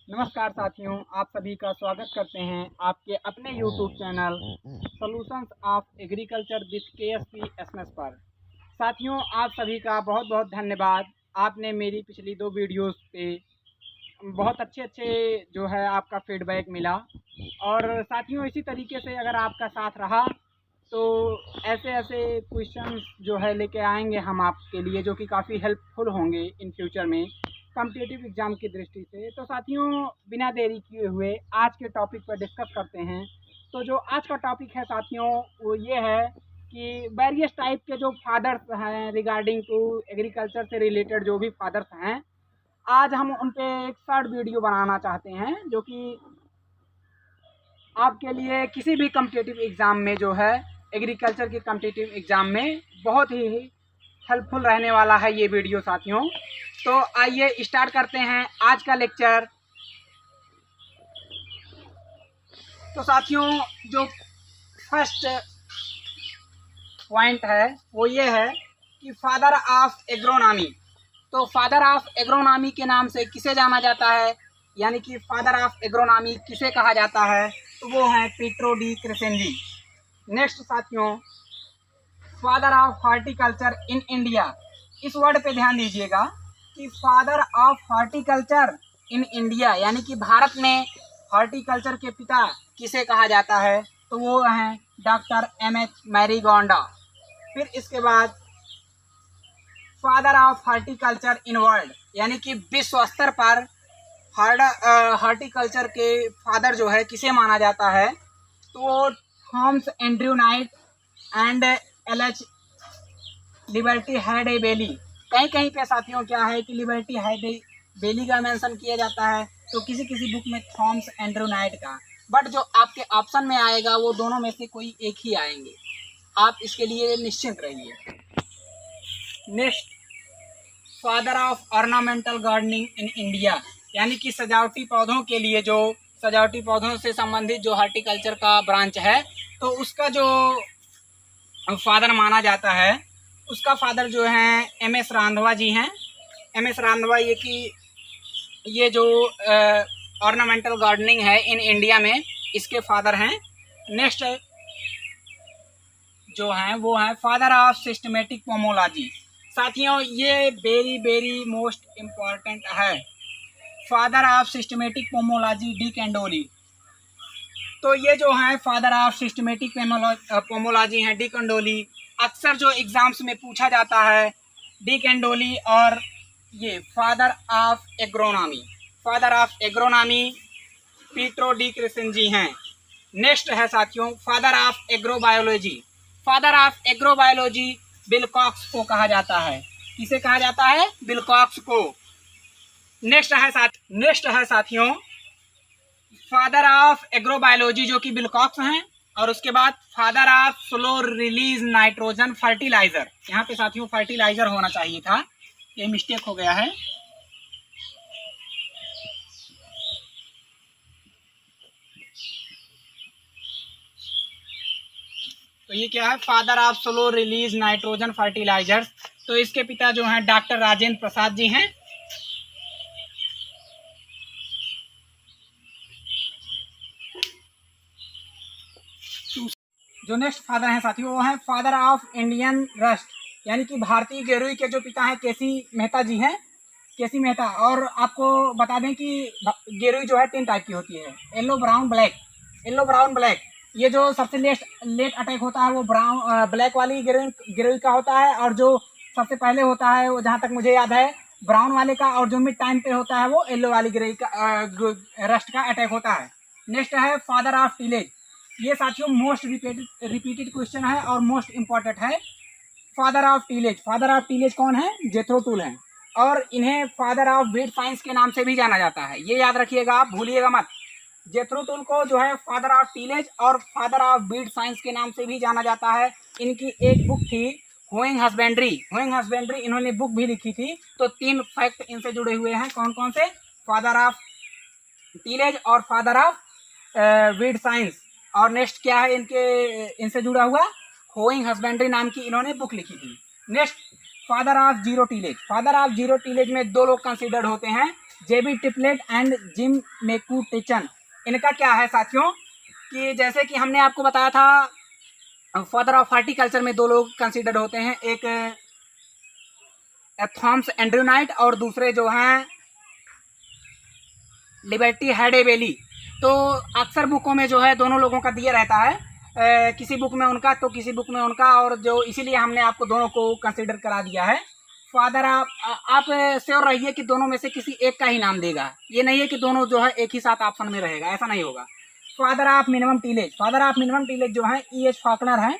नमस्कार साथियों, आप सभी का स्वागत करते हैं आपके अपने YouTube channel solutions of agriculture with KSP SMS पर। साथियों, आप सभी का बहुत बहुत धन्यवाद। आपने मेरी पिछली 2 वीडियोस पे बहुत अच्छे जो है आपका फीडबैक मिला और साथियों इसी तरीके से अगर आपका साथ रहा तो ऐसे क्वेश्चंस जो है लेके आएंगे हम आपके लिए, जो कि काफ़ी हेल्पफुल होंगे इन फ्यूचर में कॉम्पिटिटिव एग्ज़ाम की दृष्टि से। तो साथियों, बिना देरी किए हुए आज के टॉपिक पर डिस्कस करते हैं। तो जो आज का टॉपिक है साथियों, वो ये है कि वेरियस टाइप के जो फादर्स हैं रिगार्डिंग टू एग्रीकल्चर से रिलेटेड जो भी फादर्स हैं, आज हम उन पे एक शॉर्ट वीडियो बनाना चाहते हैं, जो कि आपके लिए किसी भी कॉम्पिटिटिव एग्ज़ाम में जो है एग्रीकल्चर के कॉम्पिटिटिव एग्ज़ाम में बहुत ही हेल्पफुल रहने वाला है ये वीडियो साथियों। तो आइए स्टार्ट करते हैं आज का लेक्चर। तो साथियों, जो फर्स्ट पॉइंट है वो ये है कि फादर ऑफ एग्रोनॉमी। तो फादर ऑफ एग्रोनॉमी के नाम से किसे जाना जाता है, यानी कि फादर ऑफ एग्रोनॉमी किसे कहा जाता है, तो वो हैं पीट्रो डी क्रेसेंजी। नेक्स्ट साथियों, father of horticulture in India. इस वर्ड पे ध्यान दीजिएगा कि father of horticulture in India, यानी कि भारत में हॉर्टिकल्चर के पिता किसे कहा जाता है, तो वो हैं डॉक्टर M.H. मैरीगोंडा। फिर इसके बाद father of horticulture in world, यानी कि विश्व स्तर पर हॉर्टिकल्चर के फादर जो है किसे माना जाता है, तो वो Thomas Andrew Knight and L.H. Liberty Hyde a Bailey. कहीं कहीं पे साथियों क्या है कि लिबर्टी हेड ए बेली का मेंशन किया जाता है, तो किसी किसी बुक में थॉमस एंड्रयू नाइट का, बट जो आपके ऑप्शन में आएगा वो दोनों में से कोई एक ही आएंगे, आप इसके लिए निश्चिंत रहिए। Next, father of ornamental gardening in India, यानी कि सजावटी पौधों के लिए, जो सजावटी पौधों से संबंधित जो हॉर्टिकल्चर का ब्रांच है, तो उसका जो फादर माना जाता है, उसका फादर जो हैं M.S. रांधवा जी हैं। M.S. रांधवा ये जो ऑर्नामेंटल गार्डनिंग है इन इंडिया में, इसके फादर हैं। नेक्स्ट जो हैं वो हैं फादर ऑफ सिस्टमेटिक पोमोलॉजी। साथियों, ये वेरी मोस्ट इम्पॉर्टेंट है। Father of systematic pomology de Candolle. तो ये जो हैं फादर ऑफ सिस्टमेटिक पोमोलॉजी हैं डी कैंडोली। अक्सर जो एग्ज़ाम्स में पूछा जाता है डी कैंडोली, और ये father of agronomy, father of agronomy Pietro de Crescenzi हैं। नेक्स्ट है साथियों father of agrobiology. Father of agrobiology Wilcox को कहा जाता है। किसे कहा जाता है? विल्कॉक्स को। नेक्स्ट है साथियों फादर ऑफ एग्रोबायोलॉजी, जो कि विल्कॉक्स हैं, और उसके बाद father of slow release nitrogen fertilizer. यहाँ पे साथियों फर्टिलाइजर होना चाहिए था, ये मिस्टेक हो गया है। तो ये क्या है? Father of slow release nitrogen fertilizers. तो इसके पिता जो हैं डॉक्टर राजेंद्र प्रसाद जी हैं। जो नेक्स्ट फादर हैं साथियों वो हैं फादर ऑफ इंडियन रस्ट, यानी कि भारतीय गेरुई के जो पिता हैं केसी मेहता जी हैं, केसी मेहता। और आपको बता दें कि गेरुई जो है 3 टाइप की होती है, yellow brown black. Yellow brown black, ये जो सबसे लेट अटैक होता है वो ब्लैक वाली गेरुई का होता है, और जो सबसे पहले होता है वो जहाँ तक मुझे याद है ब्राउन वाले का, और जो मिड टाइम पे होता है वो येलो वाली गेरुई का रस्ट का अटैक होता है। नेक्स्ट है फादर ऑफ टीलेज। ये साथियों मोस्ट रिपीटेड क्वेश्चन है और मोस्ट इम्पॉर्टेंट है। Father of tillage, father of tillage कौन है? जेथरो टूल हैं, और इन्हें फादर ऑफ वीड साइंस के नाम से भी जाना जाता है। ये याद रखिएगा, आप भूलिएगा मत। जेथरो टूल को जो है फादर ऑफ टीलेज और फादर ऑफ वीड साइंस के नाम से भी जाना जाता है। इनकी एक बुक थी होइंग हस्बेंड्री, इन्होंने बुक भी लिखी थी। तो 3 फैक्ट इनसे जुड़े हुए हैं, कौन कौन से? फादर ऑफ टीलेज और फादर ऑफ वीड साइंस। और नेक्स्ट क्या है इनसे जुड़ा हुआ? होइंग हस्बेंड्री नाम की इन्होंने बुक लिखी थी। Next father of zero tillage. Father of zero tillage में 2 लोग कंसिडर्ड होते हैं, जेबी ट्रिपलेट एंड जिम मेकूटिचन। इनका क्या है साथियों कि जैसे कि हमने आपको बताया था फादर ऑफ हॉर्टिकल्चर में दो लोग कंसीडर होते हैं, एक थॉमस एंड्रयू नाइट और दूसरे जो हैं लिबर्टी हैडेबेली। तो अक्सर बुकों में जो है दोनों लोगों का दिया रहता है, किसी बुक में उनका तो किसी बुक में उनका, और जो इसीलिए हमने आपको दोनों को कंसीडर करा दिया है। फादर आप श्योर रहिए कि दोनों में से किसी एक का ही नाम देगा, ये नहीं है कि दोनों जो है एक ही साथ ऑप्शन में रहेगा, ऐसा नहीं होगा। Father of minimum tillage, father of minimum tillage जो है E.H. फॉकनर है।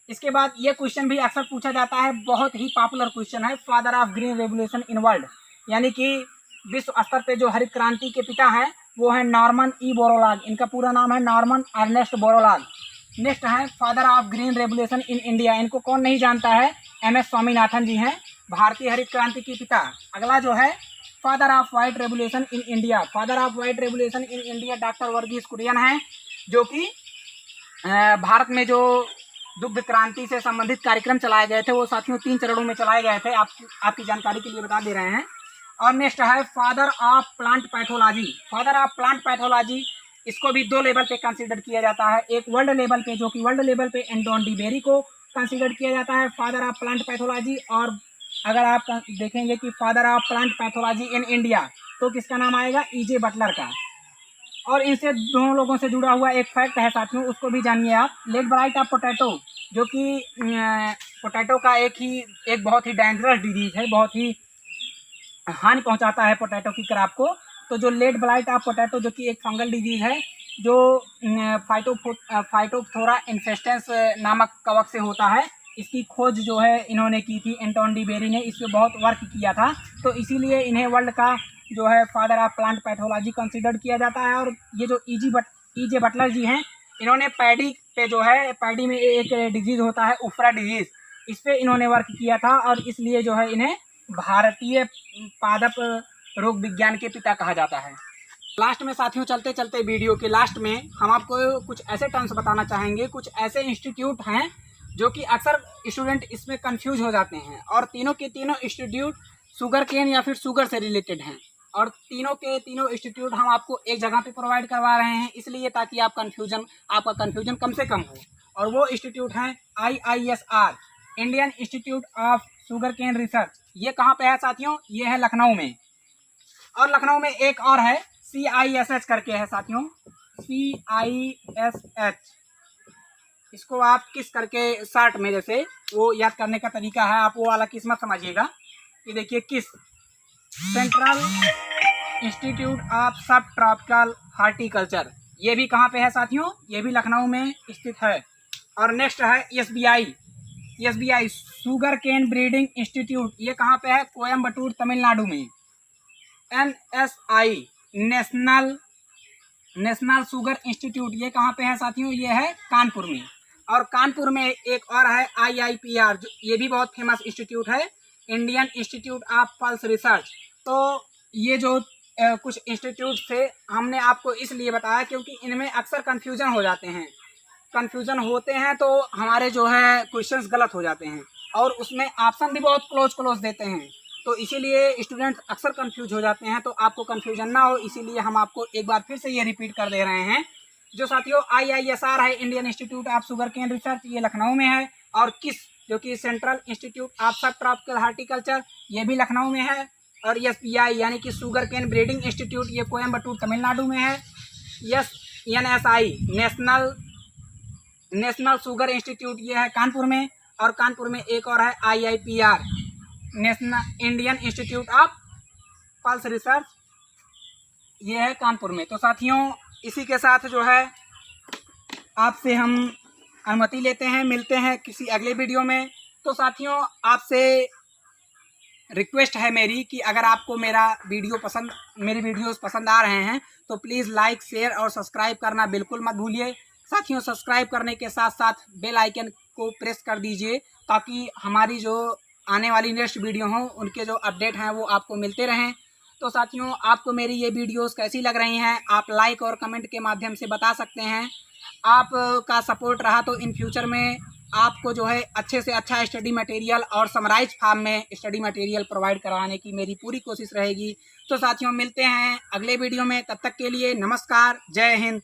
इसके बाद ये क्वेश्चन भी अक्सर पूछा जाता है, बहुत ही पॉपुलर क्वेश्चन है, father of green revolution in world, यानी कि विश्व स्तर पे जो हरित क्रांति के पिता हैं वो है नॉर्मन ई बोरोलॉग। इनका पूरा नाम है नॉर्मन अर्नेस्ट बोरोलॉग। नेक्स्ट है father of green revolution in India, इनको कौन नहीं जानता है, M.S. स्वामीनाथन जी हैं, भारतीय हरित क्रांति के पिता। अगला जो है father of white revolution in India, father of white revolution in India doctor Verghese Kurien हैं, जो कि भारत में जो दुग्ध क्रांति से संबंधित कार्यक्रम चलाए गए थे वो साथियों 3 चरणों में चलाए गए थे, आपकी जानकारी के लिए बता दे रहे हैं। और नेक्स्ट है father of plant pathology, father of plant pathology, इसको भी 2 लेवल पे कंसीडर किया जाता है, एक वर्ल्ड लेवल पे जो कि वर्ल्ड लेवल पे एंटोन डी बेरी को कंसीडर किया जाता है फादर ऑफ प्लांट पैथोलॉजी, और अगर आप देखेंगे कि father of plant pathology in India तो किसका नाम आएगा, E.J. बटलर का। और इनसे दोनों लोगों से जुड़ा हुआ एक फैक्ट है साथियों, उसको भी जानिए आप। लेग ब्लाइट ऑफ पोटैटो, जो कि पोटैटो का एक बहुत ही डेंजरस डिजीज है, बहुत ही हानि पहुंचाता है पोटैटो की क्रॉप को। तो जो लेड ब्लाइट ऑफ पोटैटो जो कि एक फंगल डिजीज है जो फाइटोप्थोरा इन्फेस्टेंस नामक कवक से होता है, इसकी खोज जो है इन्होंने की थी, एंटोन डी बेरी ने इस पर बहुत वर्क किया था, तो इसीलिए इन्हें वर्ल्ड का जो है father of plant pathology consider किया जाता है। और ये जो E.J. बटलर जी हैं, इन्होंने पैडी पे जो है, पैडी में एक डिजीज होता है उफ्रा डिजीज, इस पे इन्होंने वर्क किया था, और इसलिए जो है इन्हें भारतीय पादप रोग विज्ञान के पिता कहा जाता है। लास्ट में साथियों, चलते चलते वीडियो के लास्ट में हम आपको कुछ ऐसे टर्म्स बताना चाहेंगे, कुछ ऐसे इंस्टीट्यूट हैं जो कि अक्सर स्टूडेंट इसमें कंफ्यूज हो जाते हैं, और तीनों के तीनों इंस्टीट्यूट शुगर केन या फिर शुगर से रिलेटेड हैं, और तीनों के तीनों इंस्टीट्यूट हम आपको एक जगह पे प्रोवाइड करवा रहे हैं, इसलिए ताकि आपका कन्फ्यूजन कम से कम हो। और वो इंस्टीट्यूट हैं IISR, Indian institute of sugarcane research. ये कहाँ पे है साथियों, ये है लखनऊ में। और लखनऊ में एक और है CISH करके है साथियों, CISH, इसको आप किस करके शॉर्ट में, जैसे वो याद करने का तरीका है, आप वो वाला किस मत समझिएगा, ये देखिए किस, central institute of subtropical horticulture, ये भी कहाँ पे है साथियों, ये भी लखनऊ में स्थित है। और नेक्स्ट है SBI sugarcane breeding institute, ये कहाँ पे है, कोयम्बटूर तमिलनाडु में। NSI नेशनल शुगर इंस्टीट्यूट, ये कहाँ पे है साथियों, ये है कानपुर में। और कानपुर में एक और है IIPR, जो ये भी बहुत फेमस इंस्टीट्यूट है, Indian institute of pulse research. तो ये जो कुछ इंस्टीट्यूट थे हमने आपको इसलिए बताया क्योंकि इनमें अक्सर कन्फ्यूजन होते हैं, तो हमारे जो है क्वेश्चंस गलत हो जाते हैं, और उसमें ऑप्शन भी बहुत क्लोज देते हैं, तो इसीलिए स्टूडेंट अक्सर कंफ्यूज हो जाते हैं। तो आपको कंफ्यूजन ना हो, इसीलिए हम आपको एक बार फिर से ये रिपीट कर दे रहे हैं। जो साथियों IISR है, Indian institute of sugarcane research, ये लखनऊ में है। और किस, जो कि central institute of subtropical horticulture, ये भी लखनऊ में है। और SBI यानी कि शुगर केन ब्रीडिंग इंस्टीट्यूट, ये कोयम्बटूर तमिलनाडु में है। NSI नेशनल शुगर इंस्टीट्यूट, ये है कानपुर में। और कानपुर में एक और है IIPR, national Indian institute of pulse research, ये है कानपुर में। तो साथियों, इसी के साथ जो है आपसे हम अनुमति लेते हैं, मिलते हैं किसी अगले वीडियो में। तो साथियों, आपसे रिक्वेस्ट है मेरी कि अगर आपको मेरे वीडियोस पसंद आ रहे हैं तो प्लीज़ लाइक, शेयर और सब्सक्राइब करना बिल्कुल मत भूलिए। साथियों, सब्सक्राइब करने के साथ साथ बेल आइकन को प्रेस कर दीजिए, ताकि हमारी जो आने वाली नेक्स्ट वीडियो हो उनके जो अपडेट हैं वो आपको मिलते रहें। तो साथियों, आपको मेरी ये वीडियोस कैसी लग रही हैं, आप लाइक और कमेंट के माध्यम से बता सकते हैं। आपका सपोर्ट रहा तो इन फ्यूचर में आपको जो है अच्छे से अच्छा स्टडी मटेरियल और समराइज फॉर्म में स्टडी मटेरियल प्रोवाइड कराने की मेरी पूरी कोशिश रहेगी। तो साथियों मिलते हैं अगले वीडियो में, तब तक के लिए नमस्कार, जय हिंद।